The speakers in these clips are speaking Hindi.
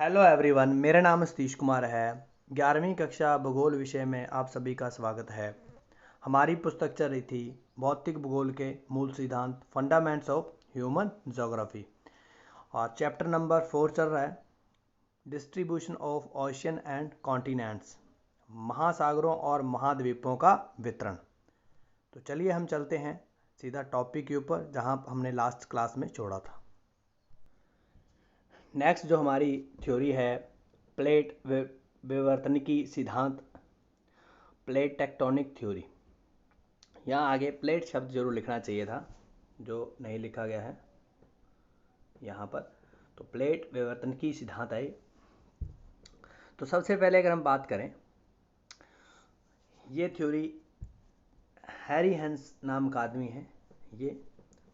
हेलो एवरीवन, मेरा नाम सतीश कुमार है। 11वीं कक्षा भूगोल विषय में आप सभी का स्वागत है। हमारी पुस्तक चल रही थी भौतिक भूगोल के मूल सिद्धांत, फंडामेंट्स ऑफ ह्यूमन ज्योग्राफी, और चैप्टर नंबर 4 चल रहा है distribution of ocean and continents, महासागरों और महाद्वीपों का वितरण। तो चलिए हम चलते हैं सीधा टॉपिक के ऊपर जहां हमने लास्ट क्लास में छोड़ा था। नेक्स्ट जो हमारी थ्योरी है प्लेट विवर्तनिकी सिद्धांत, प्लेट टेक्टोनिक थ्योरी। यहाँ आगे प्लेट शब्द जरूर लिखना चाहिए था जो नहीं लिखा गया है यहाँ पर। तो प्लेट विवर्तनिकी सिद्धांत है। तो सबसे पहले अगर हम बात करें, ये थ्योरी हैरी हेंस नाम का आदमी है, ये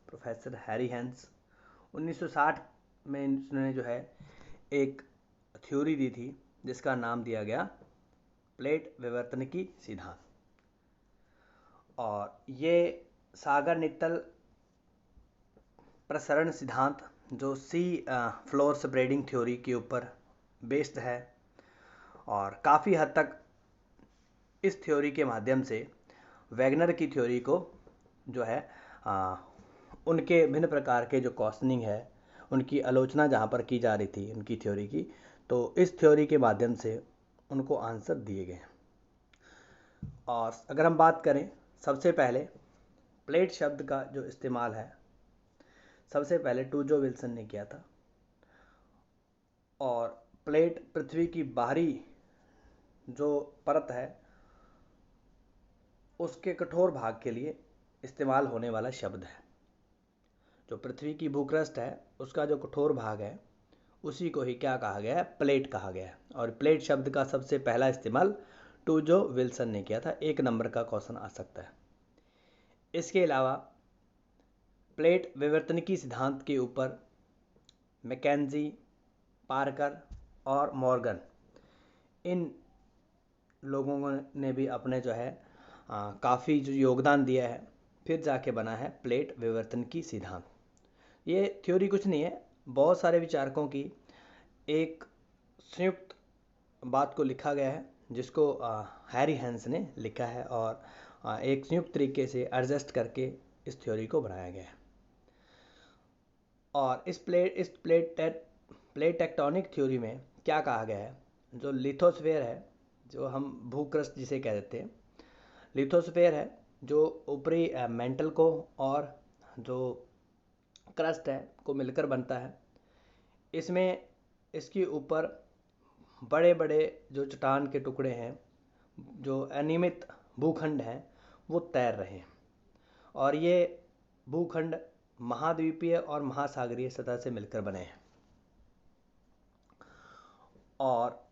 प्रोफेसर हैरी हेंस 1960 में इसने जो है एक थ्योरी दी थी जिसका नाम दिया गया प्लेट विवर्तनिकी सिद्धांत। और ये सागर नित्तल प्रसरण सिद्धांत जो सी फ्लोर स्प्रेडिंग थ्योरी के ऊपर बेस्ड है, और काफ़ी हद तक इस थ्योरी के माध्यम से वैगनर की थ्योरी को जो है उनके भिन्न प्रकार के जो क्वेश्चनिंग है उनकी आलोचना जहाँ पर की जा रही थी उनकी थ्योरी की, तो इस थ्योरी के माध्यम से उनको आंसर दिए गए। और अगर हम बात करें, सबसे पहले प्लेट शब्द का जो इस्तेमाल है सबसे पहले टूजो विल्सन ने किया था। और प्लेट पृथ्वी की बाहरी जो परत है उसके कठोर भाग के लिए इस्तेमाल होने वाला शब्द है। जो पृथ्वी की भूक्रस्ट है उसका जो कठोर भाग है उसी को ही क्या कहा गया है, प्लेट कहा गया है। और प्लेट शब्द का सबसे पहला इस्तेमाल टूजो विल्सन ने किया था। 1 नंबर का क्वेश्चन आ सकता है। इसके अलावा प्लेट विवर्तनिकी सिद्धांत के ऊपर मैकेंजी, पार्कर और मॉर्गन, इन लोगों ने भी अपने जो है काफ़ी जो योगदान दिया है, फिर जाके बना है प्लेट विवर्तनिकी सिद्धांत। ये थ्योरी कुछ नहीं है, बहुत सारे विचारकों की एक संयुक्त बात को लिखा गया है जिसको हैरी हेंस ने लिखा है, और एक संयुक्त तरीके से एडजस्ट करके इस थ्योरी को बनाया गया है। और इस प्लेट टेक्टोनिक थ्योरी में क्या कहा गया है, जो लिथोस्फेयर है, जो हम भूक्रस्ट जिसे कह देते हैं, लिथोस्फेयर है जो ऊपरी मेंटल को और जो क्रस्ट है को मिलकर बनता है। इसमें इसके ऊपर बड़े बड़े जो चट्टान के टुकड़े हैं, जो अनियमित भूखंड हैं, वो तैर रहे हैं। और ये भूखंड महाद्वीपीय और महासागरीय सतह से मिलकर बने हैं। और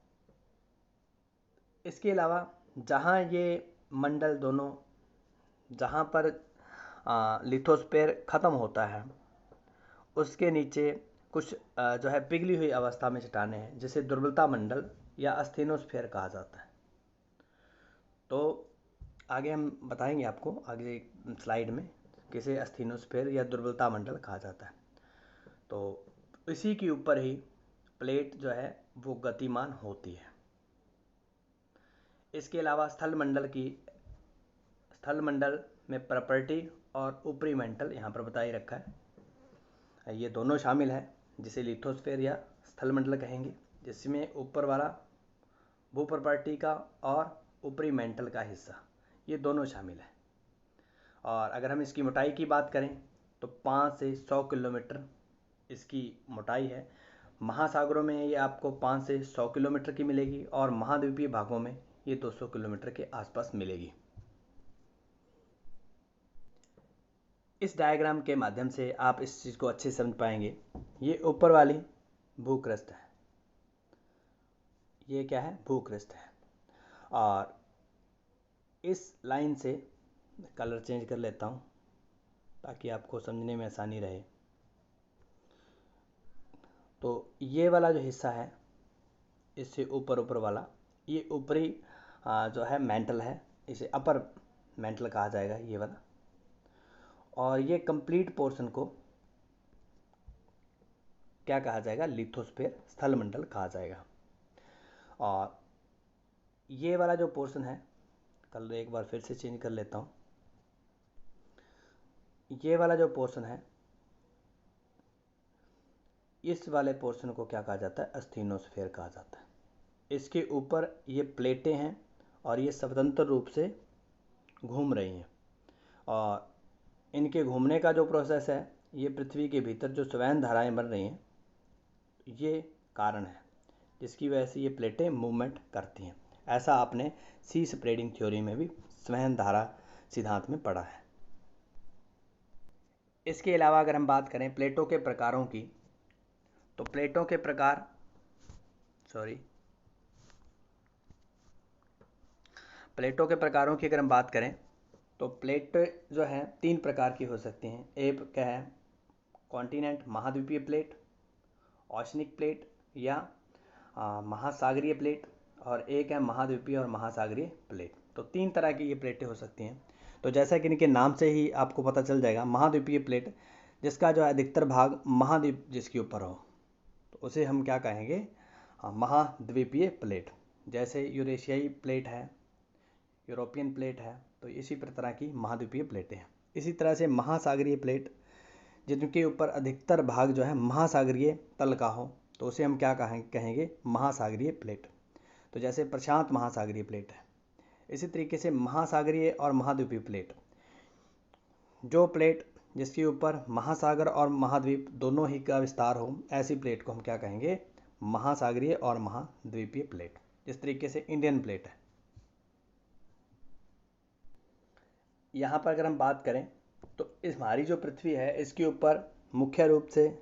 इसके अलावा जहाँ ये मंडल दोनों, जहाँ पर लिथोस्फेयर ख़त्म होता है उसके नीचे कुछ जो है पिघली हुई अवस्था में चट्टानें हैं जिसे दुर्बलता मंडल या अस्थिनोस्फेयर कहा जाता है। तो आगे हम बताएंगे आपको आगे स्लाइड में किसे अस्थिनोस्फेयर या दुर्बलता मंडल कहा जाता है। तो इसी के ऊपर ही प्लेट जो है वो गतिमान होती है। इसके अलावा स्थल मंडल में प्रॉपर्टी और ऊपरी मेंटल यहाँ पर बता ही रखा है। ये दोनों शामिल है जिसे लिथोस्फेयर या स्थल मंडल कहेंगे, जिसमें ऊपर वाला भू प्रॉपर्टी का और ऊपरी मेंटल का हिस्सा, ये दोनों शामिल है। और अगर हम इसकी मोटाई की बात करें तो 5 से 100 किलोमीटर इसकी मोटाई है। महासागरों में ये आपको 5 से 100 किलोमीटर की मिलेगी और महाद्वीपीय भागों में ये 200 किलोमीटर के आसपास मिलेगी। इस डायग्राम के माध्यम से आप इस चीज़ को अच्छे से समझ पाएंगे। ये ऊपर वाली भूक्रस्ट है, ये क्या है, भूक्रस्ट है। और इस लाइन से कलर चेंज कर लेता हूँ ताकि आपको समझने में आसानी रहे। तो ये वाला जो हिस्सा है इससे ऊपर वाला, ये ऊपरी जो है मेंटल है, इसे अपर मेंटल कहा जाएगा ये वाला। और ये कंप्लीट पोर्शन को क्या कहा जाएगा, लिथोस्फीयर, स्थल मंडल कहा जाएगा। और ये वाला जो पोर्शन है, कल एक बार फिर से चेंज कर लेता हूँ, ये वाला जो पोर्शन है, इस वाले पोर्शन को क्या कहा जाता है, अस्थिनोस्फीयर कहा जाता है। इसके ऊपर ये प्लेटें हैं और ये स्वतंत्र रूप से घूम रही हैं, और इनके घूमने का जो प्रोसेस है, ये पृथ्वी के भीतर जो स्वयं धाराएं बन रही हैं, ये कारण है जिसकी वजह से ये प्लेटें मूवमेंट करती हैं। ऐसा आपने सी स्प्रेडिंग थ्योरी में भी स्वयं धारा सिद्धांत में पढ़ा है। इसके अलावा अगर हम बात करें प्लेटों के प्रकारों की, तो प्लेटों के प्रकार प्लेटों के प्रकारों की अगर हम बात करें तो प्लेट जो है 3 प्रकार की हो सकती हैं। एक क्या है, कॉन्टिनेंट महाद्वीपीय प्लेट, ओशनिक प्लेट या महासागरीय प्लेट, और एक है महाद्वीपीय और महासागरीय प्लेट। तो 3 तरह की ये प्लेटें हो सकती हैं। तो जैसा कि इनके नाम से ही आपको पता चल जाएगा, महाद्वीपीय प्लेट जिसका जो अधिकतर भाग महाद्वीप जिसके ऊपर हो, तो उसे हम क्या कहेंगे, महाद्वीपीय प्लेट। जैसे यूरेशियाई प्लेट है, यूरोपियन प्लेट है, तो इसी तरह की महाद्वीपीय प्लेटें हैं। इसी तरह से महासागरीय प्लेट जिनके ऊपर अधिकतर भाग जो है महासागरीय तल का हो, तो उसे हम क्या कहेंगे, महासागरीय प्लेट। तो जैसे प्रशांत महासागरीय प्लेट है। इसी तरीके से महासागरीय और महाद्वीपीय प्लेट, जो प्लेट जिसके ऊपर महासागर और महाद्वीप दोनों ही का विस्तार हो, ऐसी प्लेट को हम क्या कहेंगे, महासागरीय और महाद्वीपीय प्लेट। जिस तरीके से इंडियन प्लेट है। यहाँ पर अगर हम बात करें तो इस हमारी जो पृथ्वी है, इसके ऊपर मुख्य रूप से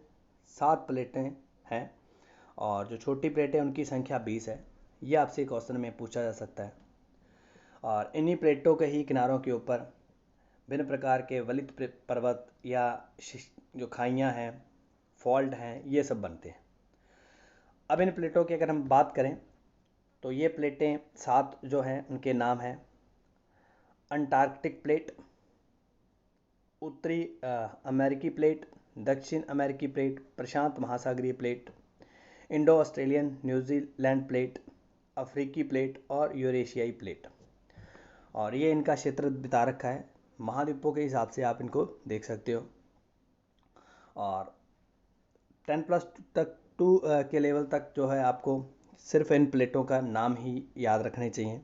7 प्लेटें हैं, और जो छोटी प्लेटें उनकी संख्या 20 है। ये आपसे क्वेश्चन में पूछा जा सकता है। और इन्हीं प्लेटों के ही किनारों के ऊपर भिन्न प्रकार के वलित पर्वत या जो खाइयाँ हैं, फॉल्ट हैं, ये सब बनते हैं। अब इन प्लेटों की अगर हम बात करें तो ये प्लेटें 7 जो हैं उनके नाम हैं, अंटार्कटिक प्लेट, उत्तरी अमेरिकी प्लेट, दक्षिण अमेरिकी प्लेट, प्रशांत महासागरीय plate, Indo Australian New Zealand plate, अफ्रीकी प्लेट और यूरेशियाई प्लेट। और ये इनका क्षेत्र बिता रखा है, महाद्वीपों के हिसाब से आप इनको देख सकते हो। और 10+2 के लेवल तक जो है आपको सिर्फ इन प्लेटों का नाम ही याद रखने चाहिए।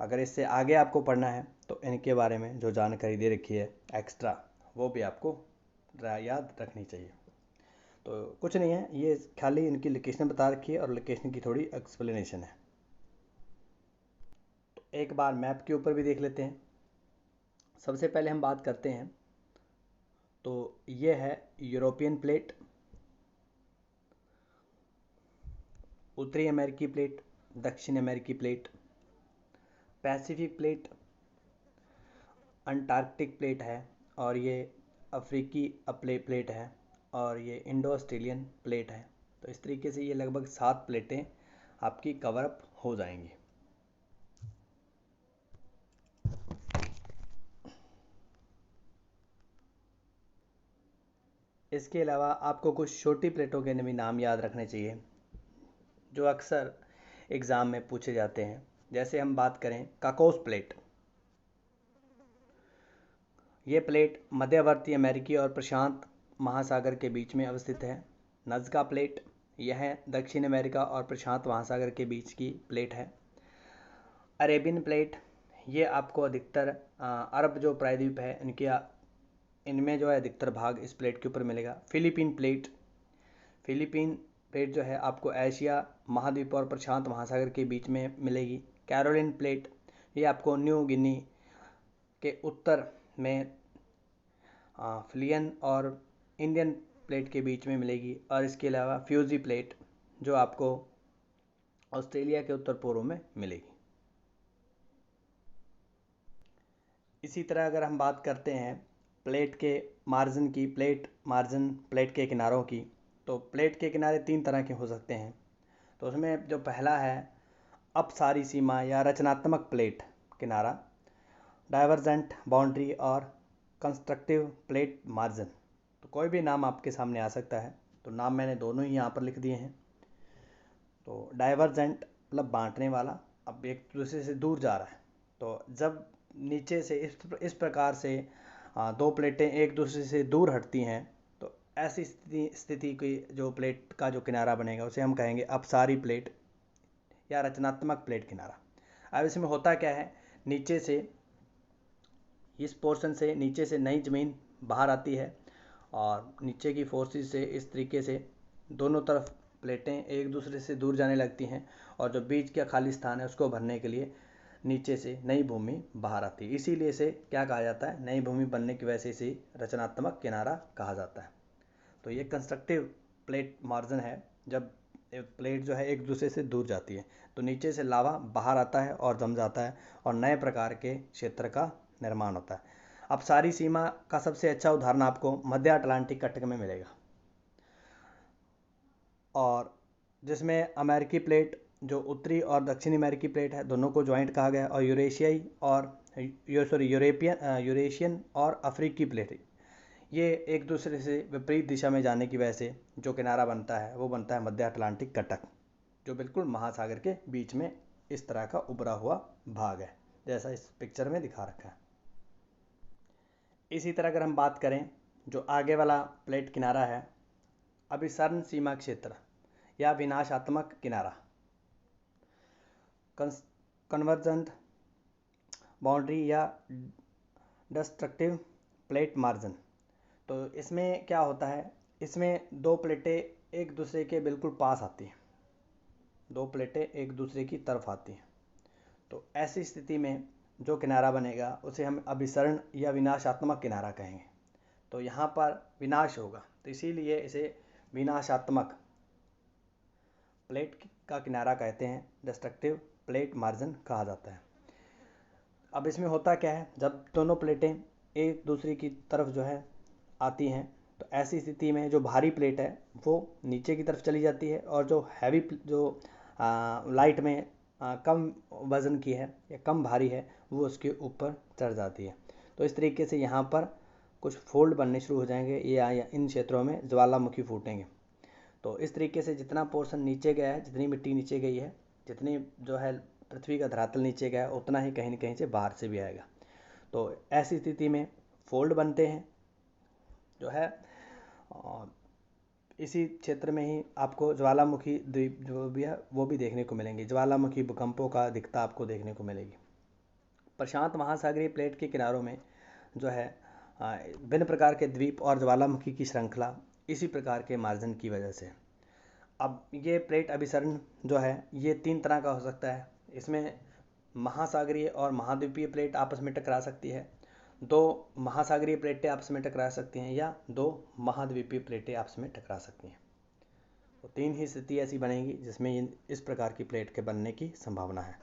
अगर इससे आगे आपको पढ़ना है तो इनके बारे में जो जानकारी दे रखी है एक्स्ट्रा, वो भी आपको याद रखनी चाहिए। तो कुछ नहीं है, ये खाली इनकी लोकेशन बता रखी है और लोकेशन की थोड़ी एक्सप्लेनेशन है। तो एक बार मैप के ऊपर भी देख लेते हैं। सबसे पहले हम बात करते हैं, तो ये है यूरोपियन प्लेट, उत्तरी अमेरिकी प्लेट, दक्षिण अमेरिकी plate, Pacific plate, Antarctic plate है, और ये अफ्रीकी प्लेट है, और ये इंडो ऑस्ट्रेलियन प्लेट है। तो इस तरीके से ये लगभग 7 प्लेटें आपकी कवर अप हो जाएंगी। इसके अलावा आपको कुछ छोटी प्लेटों के भी नाम याद रखने चाहिए जो अक्सर एग्ज़ाम में पूछे जाते हैं। जैसे हम बात करें काकोस प्लेट, ये प्लेट मध्यवर्ती अमेरिकी और प्रशांत महासागर के बीच में अवस्थित है। नज़का प्लेट, यह दक्षिण अमेरिका और प्रशांत महासागर के बीच की प्लेट है। अरेबियन प्लेट, ये आपको अधिकतर अरब जो प्रायद्वीप है इनमें जो है अधिकतर भाग इस प्लेट के ऊपर मिलेगा। फिलीपीन प्लेट जो है आपको एशिया महाद्वीप और प्रशांत महासागर के बीच में मिलेगी। कैरोलिन प्लेट, ये आपको न्यू गिनी के उत्तर में फिलियन और इंडियन प्लेट के बीच में मिलेगी। और इसके अलावा फ्यूजी प्लेट जो आपको ऑस्ट्रेलिया के उत्तर पूर्व में मिलेगी। इसी तरह अगर हम बात करते हैं प्लेट के मार्जिन की, प्लेट के किनारों की, तो प्लेट के किनारे 3 तरह के हो सकते हैं। तो उसमें जो पहला है अपसारी सीमा या रचनात्मक प्लेट किनारा, डाइवर्जेंट बाउंड्री और कंस्ट्रक्टिव प्लेट मार्जिन। तो कोई भी नाम आपके सामने आ सकता है। तो नाम मैंने दोनों ही यहाँ पर लिख दिए हैं। तो डाइवर्जेंट मतलब बांटने वाला, अब एक दूसरे से दूर जा रहा है। तो जब नीचे से इस प्रकार से दो प्लेटें एक दूसरे से दूर हटती हैं, तो ऐसी स्थिति की जो प्लेट का जो किनारा बनेगा उसे हम कहेंगे अपसारी प्लेट या रचनात्मक प्लेट किनारा। अब इसमें होता क्या है, नीचे से इस पोर्शन से नीचे से नई ज़मीन बाहर आती है और नीचे की फोर्सेस से इस तरीके से दोनों तरफ प्लेटें एक दूसरे से दूर जाने लगती हैं, और जो बीच का खाली स्थान है उसको भरने के लिए नीचे से नई भूमि बाहर आती है। इसीलिए इसे क्या कहा जाता है, नई भूमि बनने की वजह से इसे रचनात्मक किनारा कहा जाता है। तो ये कंस्ट्रक्टिव प्लेट मार्जिन है, जब प्लेट जो है एक दूसरे से दूर जाती है तो नीचे से लावा बाहर आता है और जम जाता है और नए प्रकार के क्षेत्र का निर्माण होता है। अब सारी सीमा का सबसे अच्छा उदाहरण आपको मध्य अटलांटिक कटक में मिलेगा, और जिसमें अमेरिकी प्लेट जो उत्तरी और दक्षिणी अमेरिकी प्लेट है दोनों को ज्वाइंट कहा गया है, और यूरेशियाई और यूरेशियन और अफ्रीकी प्लेट ये एक दूसरे से विपरीत दिशा में जाने की वजह से जो किनारा बनता है वो बनता है मध्य अटलांटिक कटक, जो बिल्कुल महासागर के बीच में इस तरह का उभरा हुआ भाग है, जैसा इस पिक्चर में दिखा रखा है। इसी तरह अगर हम बात करें, जो आगे वाला प्लेट किनारा है अभिसरण सीमा क्षेत्र या विनाशात्मक किनारा, कन्वर्जेंट बाउंड्री या डिस्ट्रक्टिव प्लेट मार्जिन। तो इसमें क्या होता है, इसमें दो प्लेटें एक दूसरे के बिल्कुल पास आती हैं, दो प्लेटें एक दूसरे की तरफ आती हैं। तो ऐसी स्थिति में जो किनारा बनेगा उसे हम अभिसरण या विनाशात्मक किनारा कहेंगे। तो यहाँ पर विनाश होगा, तो इसीलिए इसे विनाशात्मक प्लेट का किनारा कहते हैं, डिस्ट्रक्टिव प्लेट मार्जिन कहा जाता है। अब इसमें होता क्या है, जब दोनों प्लेटें एक दूसरे की तरफ जो है आती हैं तो ऐसी स्थिति में जो भारी प्लेट है वो नीचे की तरफ चली जाती है, और जो हैवी जो लाइट में कम वज़न की है या कम भारी है वो उसके ऊपर चढ़ जाती है। तो इस तरीके से यहाँ पर कुछ फोल्ड बनने शुरू हो जाएंगे या इन क्षेत्रों में ज्वालामुखी फूटेंगे। तो इस तरीके से जितना पोर्शन नीचे गया है, जितनी मिट्टी नीचे गई है, जितनी जो है पृथ्वी का धरातल नीचे गया है, उतना ही कहीं न कहीं से बाहर से भी आएगा। तो ऐसी स्थिति में फोल्ड बनते हैं जो है, और इसी क्षेत्र में ही आपको ज्वालामुखी द्वीप जो भी है वो भी देखने को मिलेंगे, ज्वालामुखी भूकंपों का अधिकता आपको देखने को मिलेगी। प्रशांत महासागरीय प्लेट के किनारों में जो है भिन्न प्रकार के द्वीप और ज्वालामुखी की श्रृंखला इसी प्रकार के मार्जिन की वजह से। अब ये प्लेट अभिसरण जो है ये तीन तरह का हो सकता है, इसमें महासागरीय और महाद्वीपीय प्लेट आपस में टकरा सकती है, दो महासागरीय प्लेटें आपस में टकरा सकती हैं, या दो महाद्वीपीय प्लेटें आपस में टकरा सकती हैं। तो तीन ही स्थिति ऐसी बनेगी जिसमें इस प्रकार की प्लेट के बनने की संभावना है।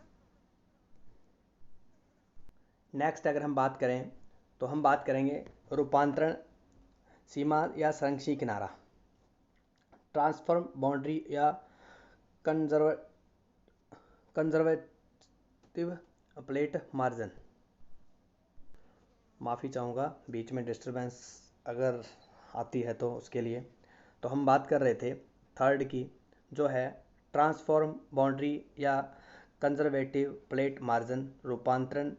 नेक्स्ट अगर हम बात करें तो हम बात करेंगे रूपांतरण सीमा या संरक्षी किनारा, ट्रांसफॉर्म बाउंड्री या कंजर्वेटिव प्लेट मार्जिन। माफ़ी चाहूँगा बीच में डिस्टरबेंस अगर आती है तो उसके लिए। तो हम बात कर रहे थे थर्ड की, जो है ट्रांसफॉर्म बाउंड्री या कंजर्वेटिव प्लेट मार्जिन, रूपांतरण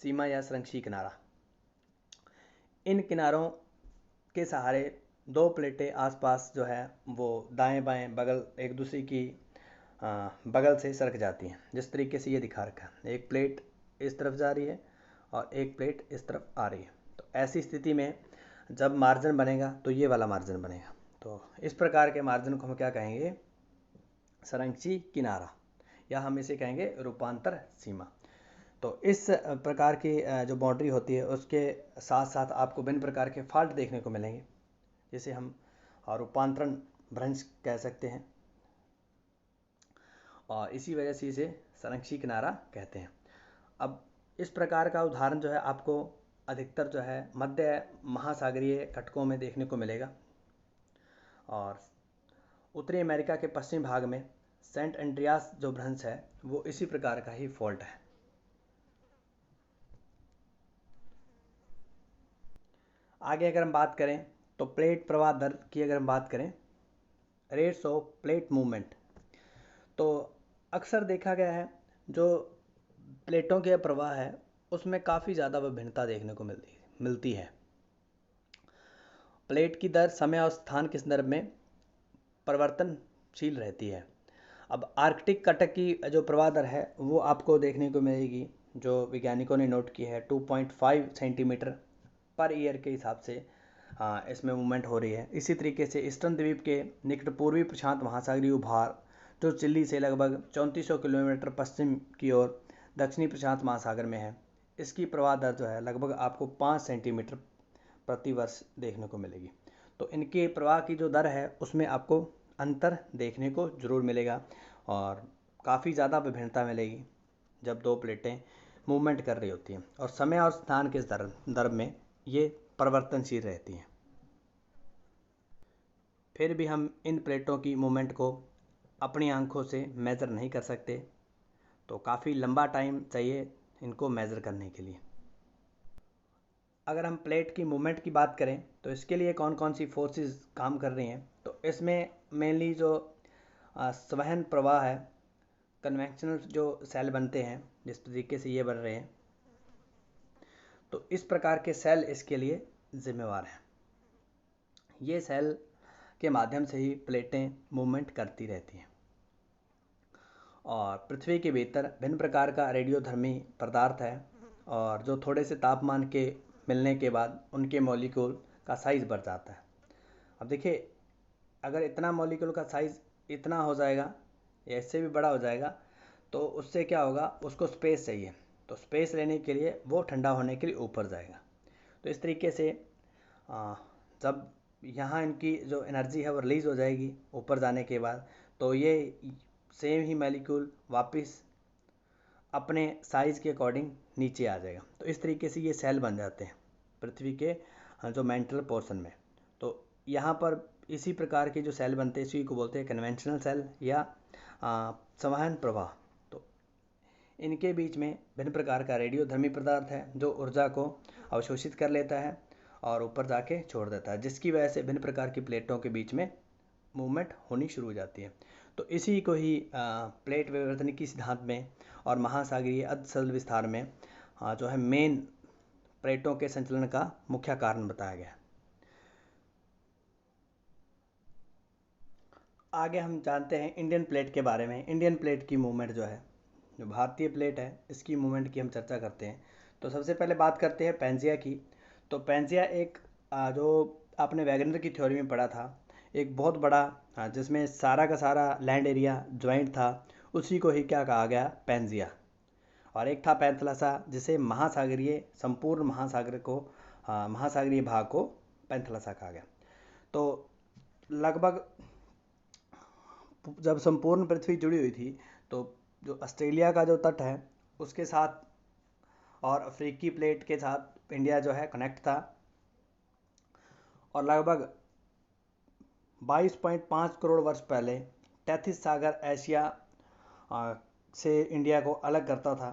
सीमा या संरक्षी किनारा। इन किनारों के सहारे दो प्लेटें आसपास जो है वो दाएं बाएं बगल एक दूसरे की बगल से सरक जाती हैं, जिस तरीके से ये दिखा रखा है। एक प्लेट इस तरफ जा रही है और एक प्लेट इस तरफ आ रही है। तो ऐसी स्थिति में जब मार्जिन बनेगा तो ये वाला मार्जिन बनेगा। तो इस प्रकार के मार्जिन को हम क्या कहेंगे, संरक्षी किनारा, या हम इसे कहेंगे रूपांतर सीमा। तो इस प्रकार की जो बाउंड्री होती है उसके साथ साथ आपको भिन्न प्रकार के फॉल्ट देखने को मिलेंगे, जिसे हम रूपांतरण भ्रंश कह सकते हैं, और इसी वजह से इसे संरक्षी किनारा कहते हैं। अब इस प्रकार का उदाहरण जो है आपको अधिकतर जो है मध्य महासागरीय कटकों में देखने को मिलेगा, और उत्तरी अमेरिका के पश्चिमी भाग में सेंट एंड्रियास जो भ्रंश है वो इसी प्रकार का ही फॉल्ट है। आगे अगर हम बात करें तो प्लेट प्रवाह दर की अगर हम बात करें रेट्स ऑफ प्लेट मूवमेंट। तो अक्सर देखा गया है जो प्लेटों के प्रवाह है उसमें काफ़ी ज़्यादा विभिन्नता देखने को मिलती है। प्लेट की दर समय और स्थान के संदर्भ में परिवर्तनशील रहती है। अब आर्कटिक कटक की जो प्रवाह दर है वो आपको देखने को मिलेगी, जो वैज्ञानिकों ने नोट की है 2.5 सेंटीमीटर पर ईयर के हिसाब से इसमें मूवमेंट हो रही है। इसी तरीके से ईस्टर्न द्वीप के निकट पूर्वी प्रशांत महासागरीय उभार जो चिली से लगभग 3400 किलोमीटर पश्चिम की ओर दक्षिणी प्रशांत महासागर में है, इसकी प्रवाह दर जो है लगभग आपको 5 सेंटीमीटर प्रति वर्ष देखने को मिलेगी। तो इनके प्रवाह की जो दर है उसमें आपको अंतर देखने को जरूर मिलेगा और काफ़ी ज़्यादा विभिन्नता मिलेगी जब दो प्लेटें मूवमेंट कर रही होती हैं, और समय और स्थान के दर में ये परिवर्तनशील रहती हैं। फिर भी हम इन प्लेटों की मूवमेंट को अपनी आंखों से मेज़र नहीं कर सकते, तो काफ़ी लंबा टाइम चाहिए इनको मेज़र करने के लिए। अगर हम प्लेट की मूवमेंट की बात करें तो इसके लिए कौन कौन सी फोर्सेस काम कर रही हैं, तो इसमें मेनली जो संवहन प्रवाह है, कन्वेंशनल जो सेल बनते हैं जिस तरीके से ये बन रहे हैं, तो इस प्रकार के सेल इसके लिए जिम्मेवार हैं। ये सेल के माध्यम से ही प्लेटें मूवमेंट करती रहती हैं। और पृथ्वी के भीतर भिन्न प्रकार का रेडियोधर्मी पदार्थ है, और जो थोड़े से तापमान के मिलने के बाद उनके मॉलिक्यूल का साइज़ बढ़ जाता है। अब देखिए, अगर इतना मॉलिक्यूल का साइज़ इतना हो जाएगा या इससे भी बड़ा हो जाएगा तो उससे क्या होगा, उसको स्पेस चाहिए, तो स्पेस लेने के लिए वो ठंडा होने के लिए ऊपर जाएगा। तो इस तरीके से जब यहाँ इनकी जो एनर्जी है वो रिलीज़ हो जाएगी ऊपर जाने के बाद, तो ये सेम ही मॉलिक्यूल वापस अपने साइज़ के अकॉर्डिंग नीचे आ जाएगा। तो इस तरीके से ये सेल बन जाते हैं पृथ्वी के जो मेंटल पोर्शन में। तो यहाँ पर इसी प्रकार के जो सेल बनते हैं इसी को बोलते हैं कन्वेंशनल सेल या संवहन प्रवाह। तो इनके बीच में भिन्न प्रकार का रेडियोधर्मी पदार्थ है जो ऊर्जा को अवशोषित कर लेता है और ऊपर जाके छोड़ देता है, जिसकी वजह से भिन्न प्रकार की प्लेटों के बीच में मूवमेंट होनी शुरू हो जाती है। तो इसी को ही प्लेट विवर्तनिकी सिद्धांत में और महासागरीय अर्धसरल विस्तार में जो है मेन प्लेटों के संचलन का मुख्य कारण बताया गया है। आगे हम जानते हैं इंडियन प्लेट के बारे में। इंडियन प्लेट की मूवमेंट जो है, जो भारतीय प्लेट है, इसकी मूवमेंट की हम चर्चा करते हैं। तो सबसे पहले बात करते हैं पैंजिया की। तो पैंजिया एक जो आपने वैगनर की थ्योरी में पढ़ा था, एक बहुत बड़ा जिसमें सारा का सारा लैंड एरिया ज्वाइंट था, उसी को ही क्या कहा गया, पैंजिया। और एक था पैंथलसा, जिसे महासागरीय संपूर्ण महासागर को महासागरीय भाग को पैंथलसा कहा गया। तो लगभग जब संपूर्ण पृथ्वी जुड़ी हुई थी तो जो ऑस्ट्रेलिया का जो तट है उसके साथ और अफ्रीकी प्लेट के साथ इंडिया जो है कनेक्ट था, और लगभग 22.5 करोड़ वर्ष पहले टेथिस सागर एशिया से इंडिया को अलग करता था,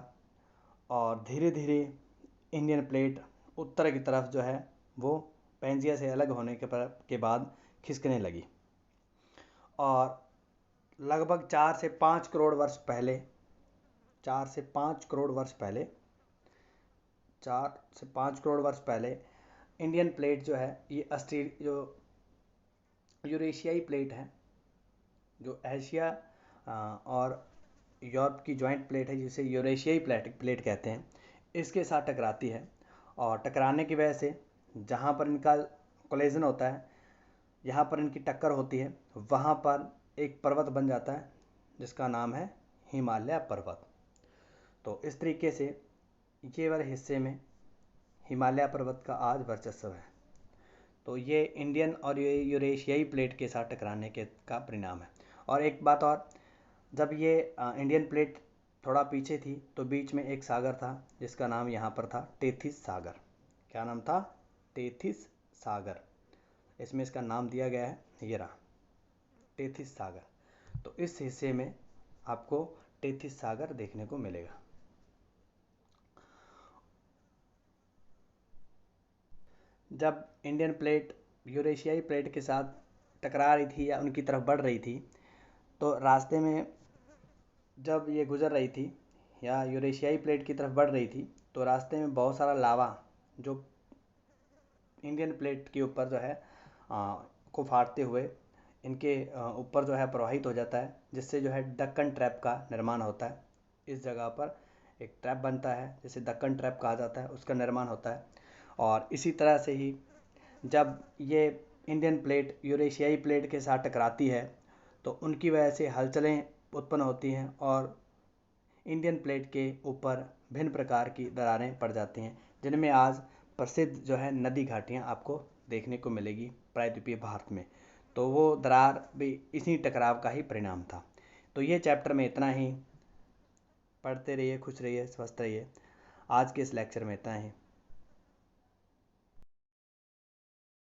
और धीरे धीरे इंडियन प्लेट उत्तर की तरफ जो है वो पैंजिया से अलग होने के बाद खिसकने लगी। और लगभग 4 से 5 करोड़ वर्ष पहले 4 से 5 करोड़ वर्ष पहले 4 से 5 करोड़ वर्ष पहले इंडियन प्लेट जो है ये जो यूरेशियाई प्लेट है, जो एशिया और यूरोप की जॉइंट प्लेट है जिसे यूरेशियाई प्लेट कहते हैं, इसके साथ टकराती है। और टकराने की वजह से जहाँ पर इनका कोलिजन होता है, यहाँ पर इनकी टक्कर होती है, वहाँ पर एक पर्वत बन जाता है जिसका नाम है हिमालय पर्वत। तो इस तरीके से ये वाले हिस्से में हिमालय पर्वत का आज वर्चस्व है। तो ये इंडियन और ये यूरेशियाई प्लेट के साथ टकराने के का परिणाम है। और एक बात और, जब ये इंडियन प्लेट थोड़ा पीछे थी तो बीच में एक सागर था जिसका नाम यहाँ पर था टेथिस सागर। क्या नाम था? टेथिस सागर। इसमें इसका नाम दिया गया है, ये रहा टेथिस सागर। तो इस हिस्से में आपको टेथिस सागर देखने को मिलेगा। जब इंडियन प्लेट यूरेशियाई प्लेट के साथ टकरा रही थी या उनकी तरफ बढ़ रही थी, तो रास्ते में जब ये गुजर रही थी या यूरेशियाई प्लेट की तरफ बढ़ रही थी, तो रास्ते में बहुत सारा लावा जो इंडियन प्लेट के ऊपर जो है को फाड़ते हुए इनके ऊपर जो है प्रवाहित हो जाता है, जिससे जो है दक्कन ट्रैप का निर्माण होता है। इस जगह पर एक ट्रैप बनता है जिसे दक्कन ट्रैप कहा जाता है, उसका निर्माण होता है। और इसी तरह से ही जब ये इंडियन प्लेट यूरेशियाई प्लेट के साथ टकराती है तो उनकी वजह से हलचलें उत्पन्न होती हैं और इंडियन प्लेट के ऊपर भिन्न प्रकार की दरारें पड़ जाती हैं, जिनमें आज प्रसिद्ध जो है नदी घाटियाँ आपको देखने को मिलेगी प्रायद्वीपीय भारत में। तो वो दरार भी इसी टकराव का ही परिणाम था। तो ये चैप्टर में इतना ही। पढ़ते रहिए, खुश रहिए, स्वस्थ रहिए। आज के इस लेक्चर में इतना ही।